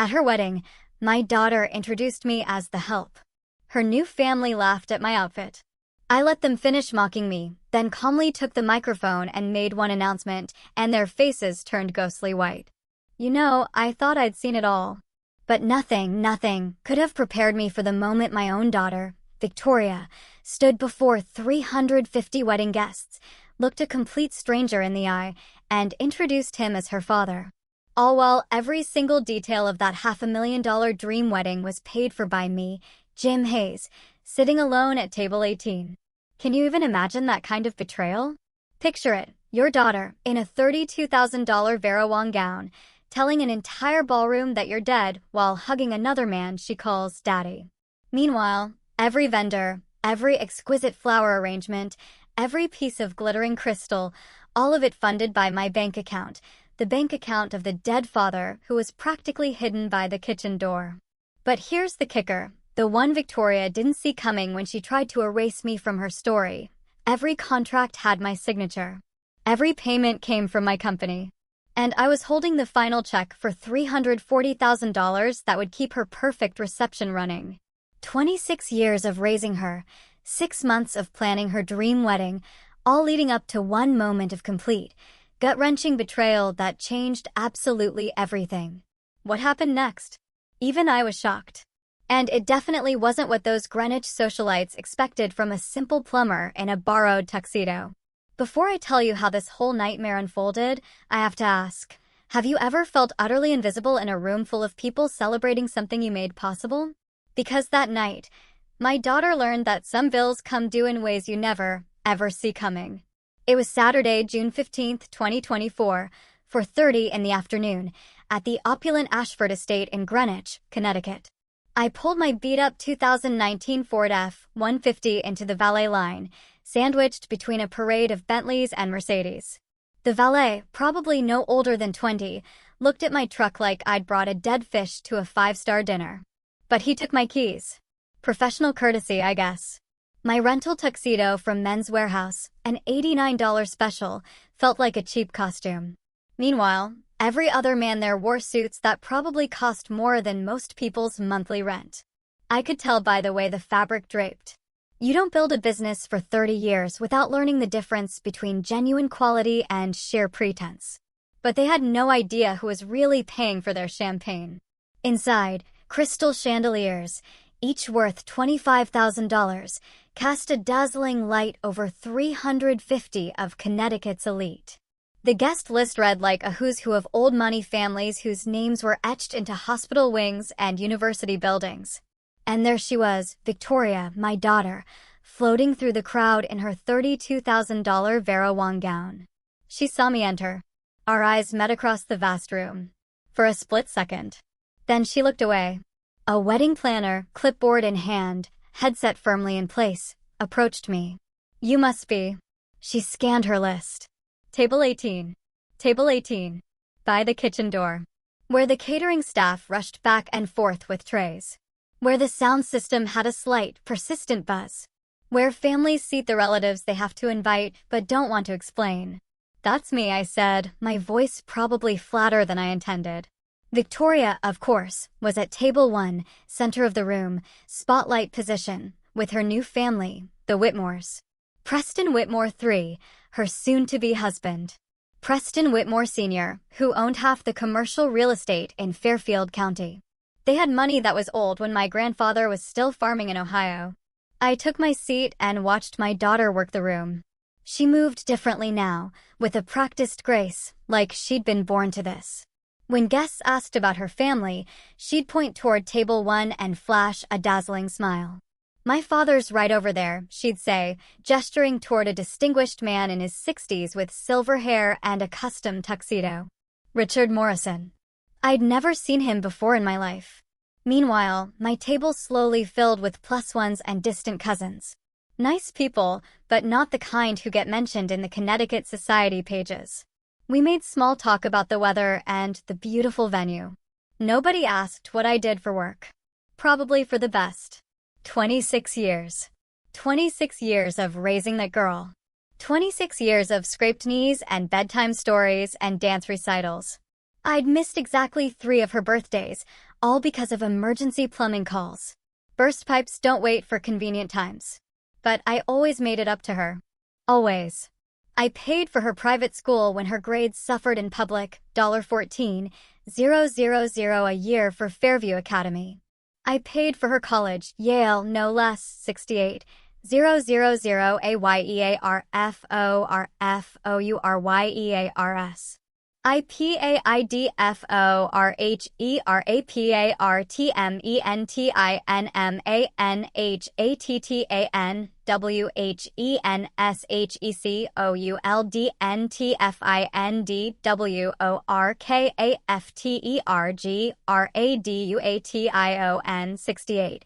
At her wedding, my daughter introduced me as the help. Her new family laughed at my outfit. I let them finish mocking me, then calmly took the microphone and made one announcement, and their faces turned ghostly white. I thought I'd seen it all. But nothing could have prepared me for the moment my own daughter, Victoria, stood before 350 wedding guests, looked a complete stranger in the eye, and introduced him as her father. All while every single detail of that $500,000 dream wedding was paid for by me, Jim Hayes, sitting alone at table 18. Can you even imagine that kind of betrayal? Picture it, your daughter, in a $32,000 Vera Wang gown, telling an entire ballroom that you're dead while hugging another man she calls daddy. Meanwhile, every vendor, every exquisite flower arrangement, every piece of glittering crystal, all of it funded by my bank account, the bank account of the dead father who was practically hidden by the kitchen door. But here's the kicker, the one Victoria didn't see coming when she tried to erase me from her story. Every contract had my signature. Every payment came from my company. And I was holding the final check for $340,000 that would keep her perfect reception running. 26 years of raising her, 6 months of planning her dream wedding, all leading up to one moment of complete, gut-wrenching betrayal that changed absolutely everything. What happened next? Even I was shocked. And it definitely wasn't what those Greenwich socialites expected from a simple plumber in a borrowed tuxedo. Before I tell you how this whole nightmare unfolded, I have to ask, have you ever felt utterly invisible in a room full of people celebrating something you made possible? Because that night, my daughter learned that some bills come due in ways you never, ever see coming. It was Saturday, June 15th, 2024, 4:30 in the afternoon, at the opulent Ashford estate in Greenwich, Connecticut. I pulled my beat-up 2019 Ford F-150 into the valet line, sandwiched between a parade of Bentleys and Mercedes. The valet, probably no older than 20, looked at my truck like I'd brought a dead fish to a 5-star dinner. But he took my keys. Professional courtesy, I guess. My rental tuxedo from Men's Warehouse, an $89 special, felt like a cheap costume. Meanwhile, every other man there wore suits that probably cost more than most people's monthly rent. I could tell by the way the fabric draped. You don't build a business for 30 years without learning the difference between genuine quality and sheer pretense. But they had no idea who was really paying for their champagne. Inside, crystal chandeliers, each worth $25,000, cast a dazzling light over 350 of Connecticut's elite. The guest list read like a who's who of old money families whose names were etched into hospital wings and university buildings. And there she was, Victoria, my daughter, floating through the crowd in her $32,000 Vera Wang gown. She saw me enter. Our eyes met across the vast room. For a split second. Then she looked away. A wedding planner, clipboard in hand, headset firmly in place, approached me. You must be. She scanned her list. Table 18. Table 18. By the kitchen door. Where the catering staff rushed back and forth with trays. Where the sound system had a slight, persistent buzz. Where families seat the relatives they have to invite but don't want to explain. That's me, I said, my voice probably flatter than I intended. Victoria, of course, was at table 1, center of the room, spotlight position, with her new family, the Whitmores. Preston Whitmore III, her soon-to-be husband. Preston Whitmore Sr., who owned half the commercial real estate in Fairfield County. They had money that was old when my grandfather was still farming in Ohio. I took my seat and watched my daughter work the room. She moved differently now, with a practiced grace, like she'd been born to this. When guests asked about her family, she'd point toward table 1 and flash a dazzling smile. My father's right over there, she'd say, gesturing toward a distinguished man in his 60s with silver hair and a custom tuxedo. Richard Morrison. I'd never seen him before in my life. Meanwhile, my table slowly filled with +1s and distant cousins. Nice people, but not the kind who get mentioned in the Connecticut Society pages. We made small talk about the weather and the beautiful venue. Nobody asked what I did for work. Probably for the best. 26 years. 26 years of raising that girl. 26 years of scraped knees and bedtime stories and dance recitals. I'd missed exactly 3 of her birthdays, all because of emergency plumbing calls. Burst pipes don't wait for convenient times. But I always made it up to her. Always. I paid for her private school when her grades suffered in public, $14,000 a year for Fairview Academy. I paid for her college, Yale, no less, $68,000 IPAIDFORHERAPPERTMENHATTION 68.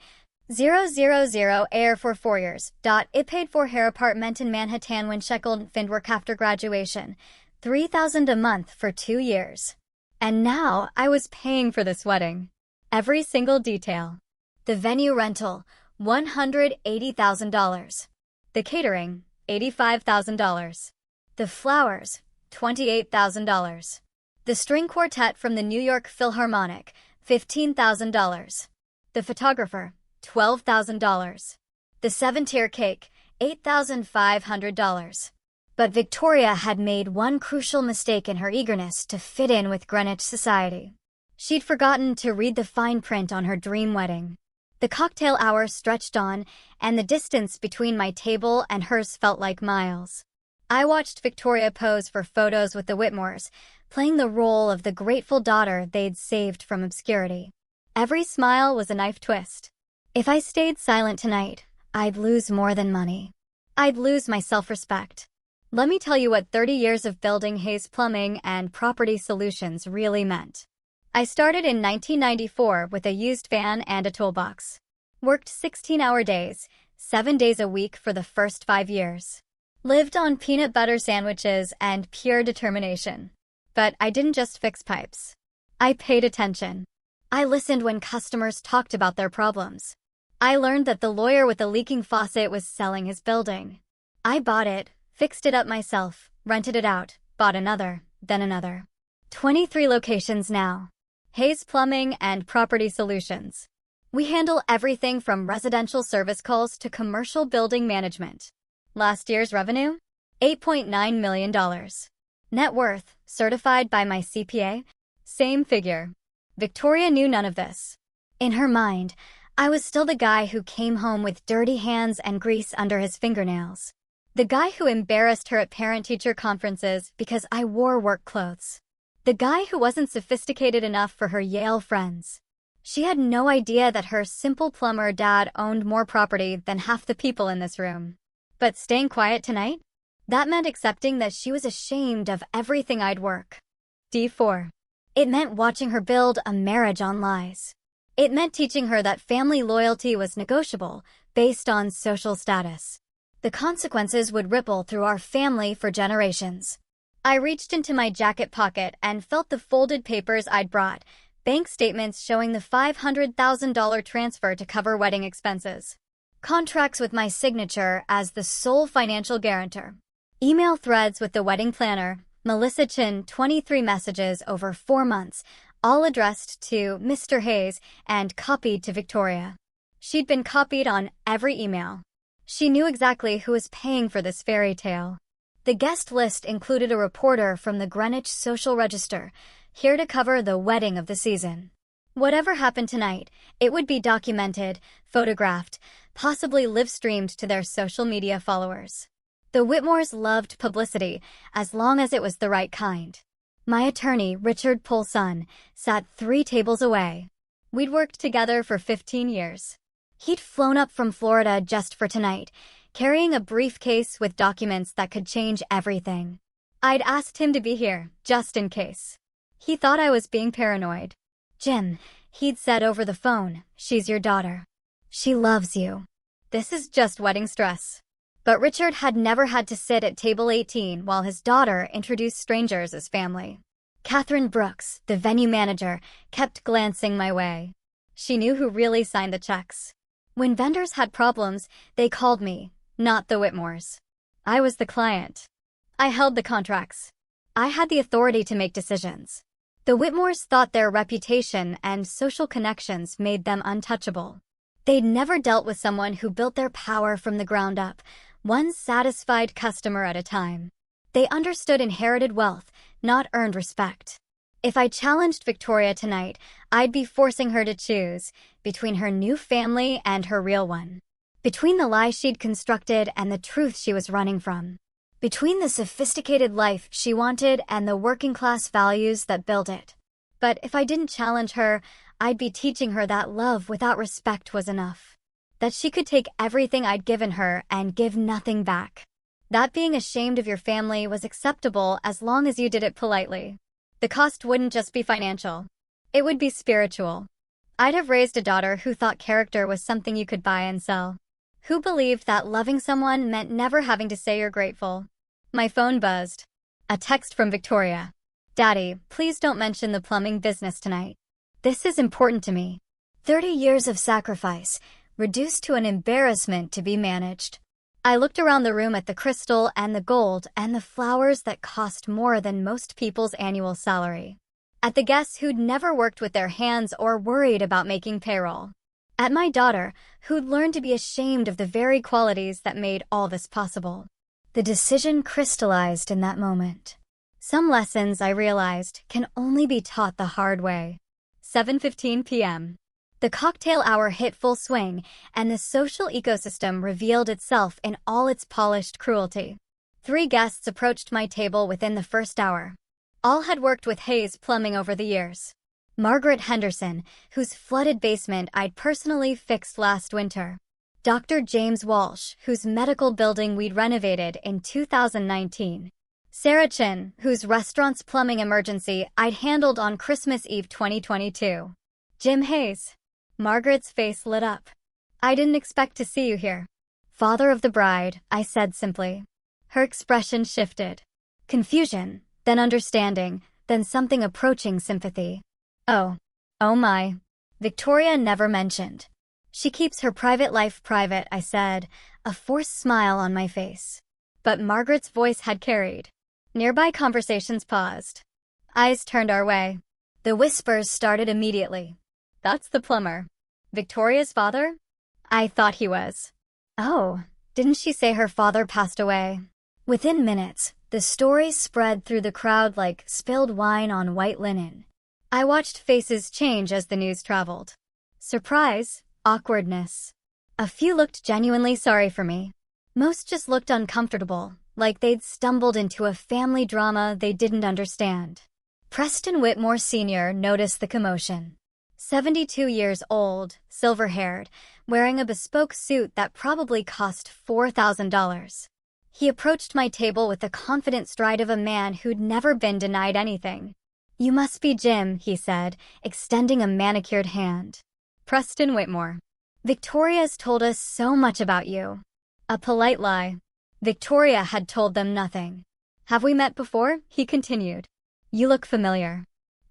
000 air for 4 years. It paid for her apartment in Manhattan when Shekel find work after graduation. $3,000 a month for 2 years. And now I was paying for this wedding. Every single detail. The venue rental, $180,000. The catering, $85,000. The flowers, $28,000. The string quartet from the New York Philharmonic, $15,000. The photographer, $12,000. The 7-tier cake, $8,500. But Victoria had made one crucial mistake in her eagerness to fit in with Greenwich society. She'd forgotten to read the fine print on her dream wedding. The cocktail hour stretched on, and the distance between my table and hers felt like miles. I watched Victoria pose for photos with the Whitmores, playing the role of the grateful daughter they'd saved from obscurity. Every smile was a knife twist. If I stayed silent tonight, I'd lose more than money. I'd lose my self-respect. Let me tell you what 30 years of building Hayes Plumbing and Property Solutions really meant. I started in 1994 with a used van and a toolbox. Worked 16-hour days, 7 days a week for the first 5 years. Lived on peanut butter sandwiches and pure determination. But I didn't just fix pipes. I paid attention. I listened when customers talked about their problems. I learned that the lawyer with the leaking faucet was selling his building. I bought it, fixed it up myself, rented it out, bought another, then another. 23 locations now. Hayes Plumbing and Property Solutions. We handle everything from residential service calls to commercial building management. Last year's revenue? $8.9 million. Net worth, certified by my CPA? Same figure. Victoria knew none of this. In her mind, I was still the guy who came home with dirty hands and grease under his fingernails. The guy who embarrassed her at parent-teacher conferences because I wore work clothes. The guy who wasn't sophisticated enough for her Yale friends. She had no idea that her simple plumber dad owned more property than half the people in this room. But staying quiet tonight? That meant accepting that she was ashamed of everything I'd work. D4. It meant watching her build a marriage on lies. It meant teaching her that family loyalty was negotiable, based on social status. The consequences would ripple through our family for generations. I reached into my jacket pocket and felt the folded papers I'd brought, bank statements showing the $500,000 transfer to cover wedding expenses. Contracts with my signature as the sole financial guarantor. Email threads with the wedding planner, Melissa Chin, 23 messages over 4 months, all addressed to Mr. Hayes and copied to Victoria. She'd been copied on every email. She knew exactly who was paying for this fairy tale. The guest list included a reporter from the Greenwich Social Register, here to cover the wedding of the season. Whatever happened tonight, it would be documented, photographed, possibly live-streamed to their social media followers. The Whitmores loved publicity, as long as it was the right kind. My attorney, Richard Poulson, sat 3 tables away. We'd worked together for 15 years. He'd flown up from Florida just for tonight, carrying a briefcase with documents that could change everything. I'd asked him to be here, just in case. He thought I was being paranoid. "Jim," he'd said over the phone, "she's your daughter. She loves you. This is just wedding stress." But Richard had never had to sit at table 18 while his daughter introduced strangers as family. Catherine Brooks, the venue manager, kept glancing my way. She knew who really signed the checks. When vendors had problems, they called me, not the Whitmores. I was the client. I held the contracts. I had the authority to make decisions. The Whitmores thought their reputation and social connections made them untouchable. They'd never dealt with someone who built their power from the ground up, one satisfied customer at a time. They understood inherited wealth, not earned respect. If I challenged Victoria tonight, I'd be forcing her to choose between her new family and her real one. Between the lie she'd constructed and the truth she was running from. Between the sophisticated life she wanted and the working-class values that built it. But if I didn't challenge her, I'd be teaching her that love without respect was enough. That she could take everything I'd given her and give nothing back. That being ashamed of your family was acceptable as long as you did it politely. The cost wouldn't just be financial. It would be spiritual. I'd have raised a daughter who thought character was something you could buy and sell. Who believed that loving someone meant never having to say you're grateful. My phone buzzed. A text from Victoria. Daddy, please don't mention the plumbing business tonight. This is important to me. 30 years of sacrifice, reduced to an embarrassment to be managed. I looked around the room at the crystal and the gold and the flowers that cost more than most people's annual salary. At the guests who'd never worked with their hands or worried about making payroll. At my daughter, who'd learned to be ashamed of the very qualities that made all this possible. The decision crystallized in that moment. Some lessons, I realized, can only be taught the hard way. 7:15 p.m. The cocktail hour hit full swing, and the social ecosystem revealed itself in all its polished cruelty. 3 guests approached my table within the first hour. All had worked with Hayes Plumbing over the years. Margaret Henderson, whose flooded basement I'd personally fixed last winter. Dr. James Walsh, whose medical building we'd renovated in 2019. Sarah Chin, whose restaurant's plumbing emergency I'd handled on Christmas Eve 2022. Jim Hayes. Margaret's face lit up. I didn't expect to see you here. Father of the bride, I said simply. Her expression shifted. Confusion, then understanding, then something approaching sympathy. Oh my. Victoria never mentioned. She keeps her private life private, I said, a forced smile on my face. But Margaret's voice had carried. Nearby conversations paused. Eyes turned our way. The whispers started immediately. That's the plumber. Victoria's father? I thought he was. Oh, didn't she say her father passed away? Within minutes, the story spread through the crowd like spilled wine on white linen. I watched faces change as the news traveled. Surprise, awkwardness. A few looked genuinely sorry for me. Most just looked uncomfortable, like they'd stumbled into a family drama they didn't understand. Preston Whitmore Sr. noticed the commotion. 72 years old, silver-haired, wearing a bespoke suit that probably cost $4,000. He approached my table with the confident stride of a man who'd never been denied anything. You must be Jim, he said, extending a manicured hand. Preston Whitmore. Victoria's told us so much about you. A polite lie. Victoria had told them nothing. Have we met before? He continued. You look familiar.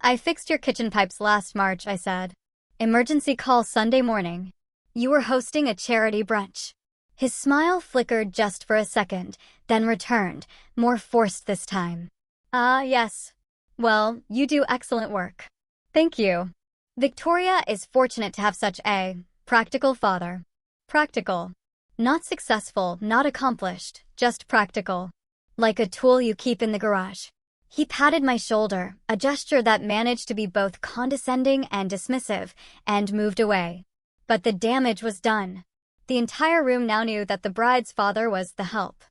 I fixed your kitchen pipes last March, I said. Emergency call Sunday morning. You were hosting a charity brunch. His smile flickered just for a second, then returned, more forced this time. Yes. Well, you do excellent work. Thank you. Victoria is fortunate to have such a practical father. Practical. Not successful, not accomplished, just practical. Like a tool you keep in the garage. He patted my shoulder, a gesture that managed to be both condescending and dismissive, and moved away. But the damage was done. The entire room now knew that the bride's father was the help.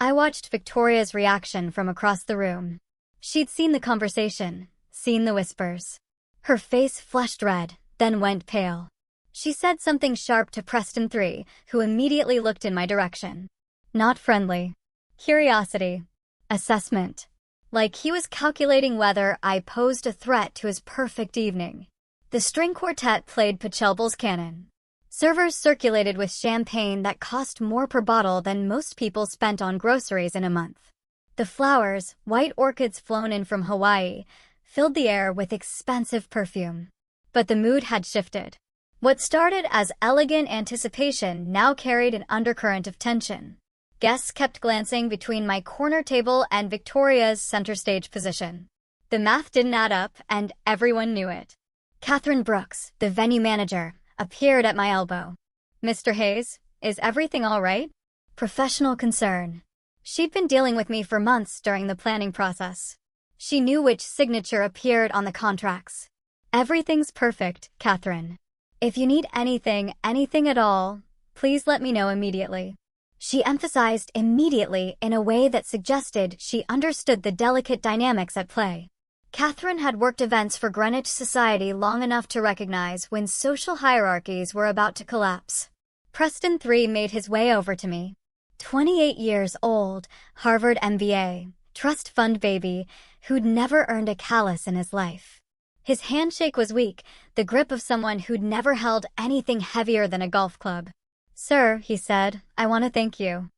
I watched Victoria's reaction from across the room. She'd seen the conversation, seen the whispers. Her face flushed red, then went pale. She said something sharp to Preston III, who immediately looked in my direction. Not friendly. Curiosity. Assessment. Like he was calculating whether I posed a threat to his perfect evening. The string quartet played Pachelbel's canon. Servers circulated with champagne that cost more per bottle than most people spent on groceries in a month. The flowers, white orchids flown in from Hawaii, filled the air with expensive perfume. But the mood had shifted. What started as elegant anticipation now carried an undercurrent of tension. Guests kept glancing between my corner table and Victoria's center stage position. The math didn't add up, and everyone knew it. Catherine Brooks, the venue manager, appeared at my elbow. "Mr. Hayes, is everything all right?" Professional concern. She'd been dealing with me for months during the planning process. She knew which signature appeared on the contracts. "Everything's perfect, Catherine. If you need anything at all, please let me know immediately." She emphasized immediately in a way that suggested she understood the delicate dynamics at play. Catherine had worked events for Greenwich society long enough to recognize when social hierarchies were about to collapse. Preston III made his way over to me. 28 years old, Harvard MBA, trust fund baby, who'd never earned a callus in his life. His handshake was weak, the grip of someone who'd never held anything heavier than a golf club. "Sir," he said, "I want to thank you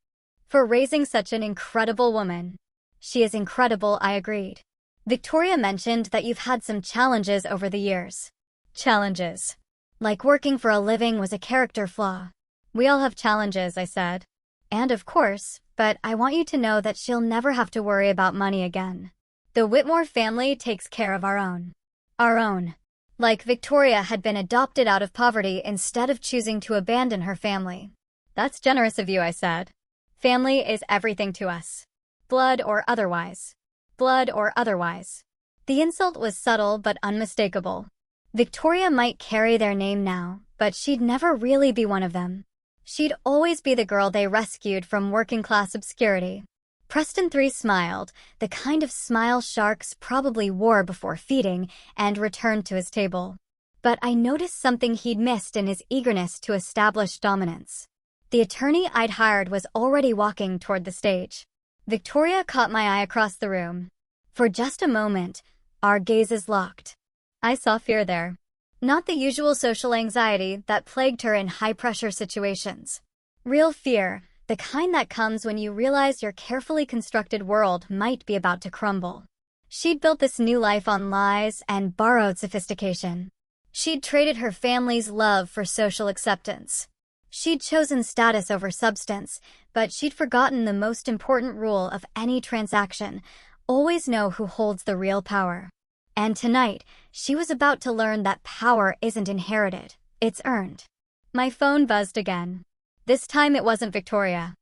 for raising such an incredible woman." "She is incredible," I agreed. "Victoria mentioned that you've had some challenges over the years." "Challenges? Like working for a living was a character flaw." "We all have challenges," I said. "And of course, but I want you to know that she'll never have to worry about money again. The Whitmore family takes care of our own." Our own. Like Victoria had been adopted out of poverty instead of choosing to abandon her family. "That's generous of you," I said. "Family is everything to us. Blood or otherwise. Blood or otherwise." The insult was subtle but unmistakable. Victoria might carry their name now, but she'd never really be one of them. She'd always be the girl they rescued from working-class obscurity. Preston III smiled, the kind of smile sharks probably wore before feeding, and returned to his table. But I noticed something he'd missed in his eagerness to establish dominance. The attorney I'd hired was already walking toward the stage. Victoria caught my eye across the room. For just a moment, our gazes locked. I saw fear there. Not the usual social anxiety that plagued her in high-pressure situations. Real fear, the kind that comes when you realize your carefully constructed world might be about to crumble. She'd built this new life on lies and borrowed sophistication. She'd traded her family's love for social acceptance. She'd chosen status over substance, but she'd forgotten the most important rule of any transaction: always know who holds the real power. And tonight, she was about to learn that power isn't inherited, it's earned. My phone buzzed again. This time it wasn't Victoria.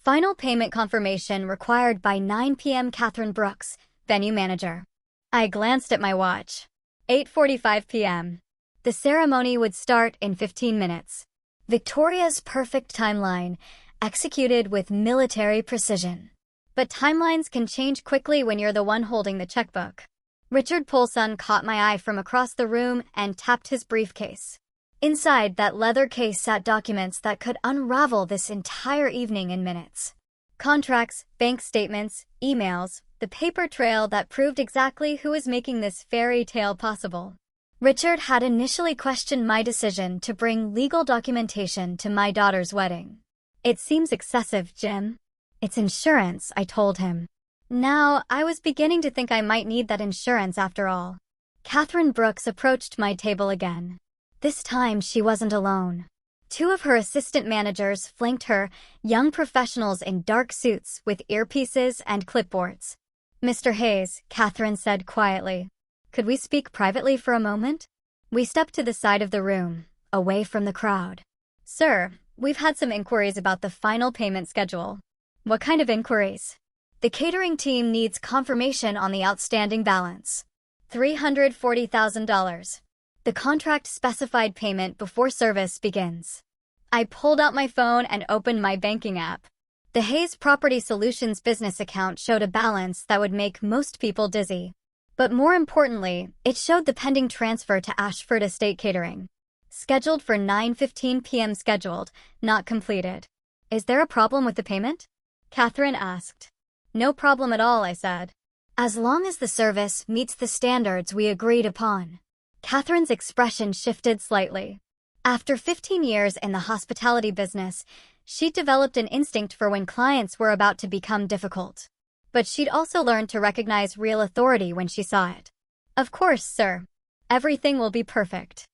Final payment confirmation required by 9 p.m. Catherine Brooks, venue manager. I glanced at my watch. 8:45 p.m. The ceremony would start in 15 minutes. Victoria's perfect timeline, executed with military precision. But timelines can change quickly when you're the one holding the checkbook. Richard Polson caught my eye from across the room and tapped his briefcase. Inside that leather case sat documents that could unravel this entire evening in minutes. Contracts, bank statements, emails, the paper trail that proved exactly who was making this fairy tale possible. Richard had initially questioned my decision to bring legal documentation to my daughter's wedding. "It seems excessive, Jim." "It's insurance," I told him. Now, I was beginning to think I might need that insurance after all. Catherine Brooks approached my table again. This time, she wasn't alone. 2 of her assistant managers flanked her, young professionals in dark suits with earpieces and clipboards. "Mr. Hayes," Catherine said quietly, "could we speak privately for a moment?" We stepped to the side of the room, away from the crowd. "Sir, we've had some inquiries about the final payment schedule." "What kind of inquiries?" "The catering team needs confirmation on the outstanding balance. $340,000. The contract specified payment before service begins." I pulled out my phone and opened my banking app. The Hayes Property Solutions business account showed a balance that would make most people dizzy. But more importantly, it showed the pending transfer to Ashford Estate Catering. Scheduled for 9:15 p.m. scheduled, not completed. "Is there a problem with the payment?" Catherine asked. "No problem at all," I said. "As long as the service meets the standards we agreed upon." Catherine's expression shifted slightly. After 15 years in the hospitality business, she'd developed an instinct for when clients were about to become difficult. But she'd also learned to recognize real authority when she saw it. "Of course, sir. Everything will be perfect.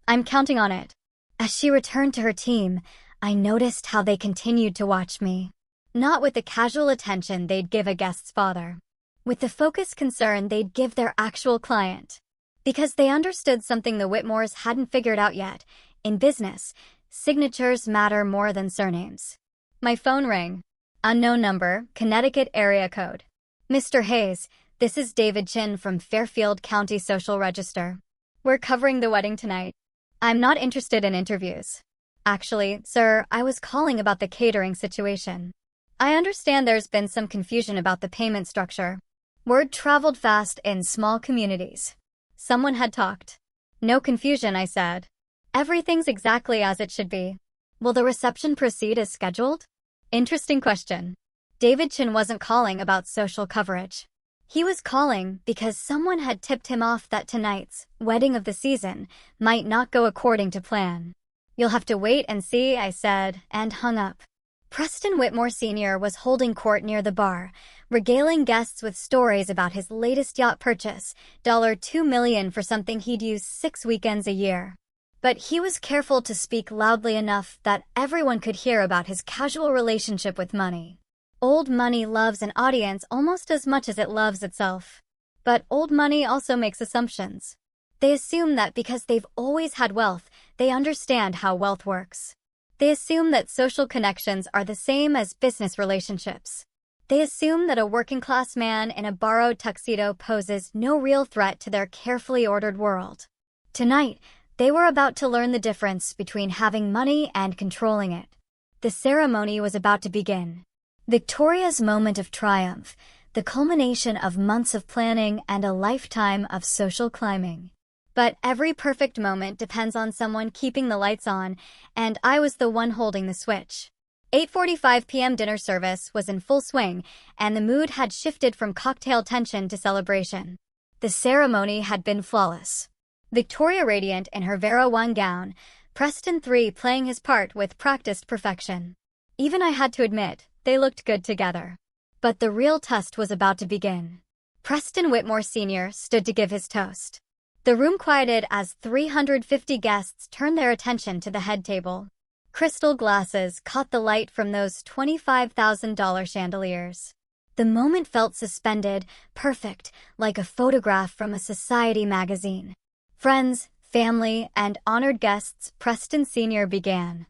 I'm counting on it." As she returned to her team, I noticed how they continued to watch me. Not with the casual attention they'd give a guest's father. with the focused concern they'd give their actual client. Because they understood something the Whitmores hadn't figured out yet. In business, signatures matter more than surnames. My phone rang. Unknown number, Connecticut area code. Mr. Hayes, this is David Chin from Fairfield County Social Register. We're covering the wedding tonight. I'm not interested in interviews. Actually, sir, I was calling about the catering situation. I understand there's been some confusion about the payment structure. Word traveled fast in small communities. Someone had talked. No confusion, I said. Everything's exactly as it should be. Will the reception proceed as scheduled? Interesting question. David Chin wasn't calling about social coverage. He was calling because someone had tipped him off that tonight's wedding of the season might not go according to plan. You'll have to wait and see, I said, and hung up. Preston Whitmore Sr. was holding court near the bar, regaling guests with stories about his latest yacht purchase, $2 million for something he'd use 6 weekends a year. But he was careful to speak loudly enough that everyone could hear about his casual relationship with money. Old money loves an audience almost as much as it loves itself. But old money also makes assumptions. They assume that because they've always had wealth, they understand how wealth works. They assume that social connections are the same as business relationships. They assume that a working-class man in a borrowed tuxedo poses no real threat to their carefully ordered world. Tonight, they were about to learn the difference between having money and controlling it. The ceremony was about to begin. Victoria's moment of triumph, the culmination of months of planning and a lifetime of social climbing. But every perfect moment depends on someone keeping the lights on, and I was the one holding the switch. 8:45 p.m. dinner service was in full swing, and the mood had shifted from cocktail tension to celebration. The ceremony had been flawless. Victoria radiant in her Vera 1 gown, Preston 3 playing his part with practiced perfection. Even I had to admit, they looked good together. But the real test was about to begin. Preston Whitmore Sr. stood to give his toast. The room quieted as 350 guests turned their attention to the head table. Crystal glasses caught the light from those $25,000 chandeliers. The moment felt suspended, perfect, like a photograph from a society magazine. Friends, family, and honored guests, Preston Sr. began.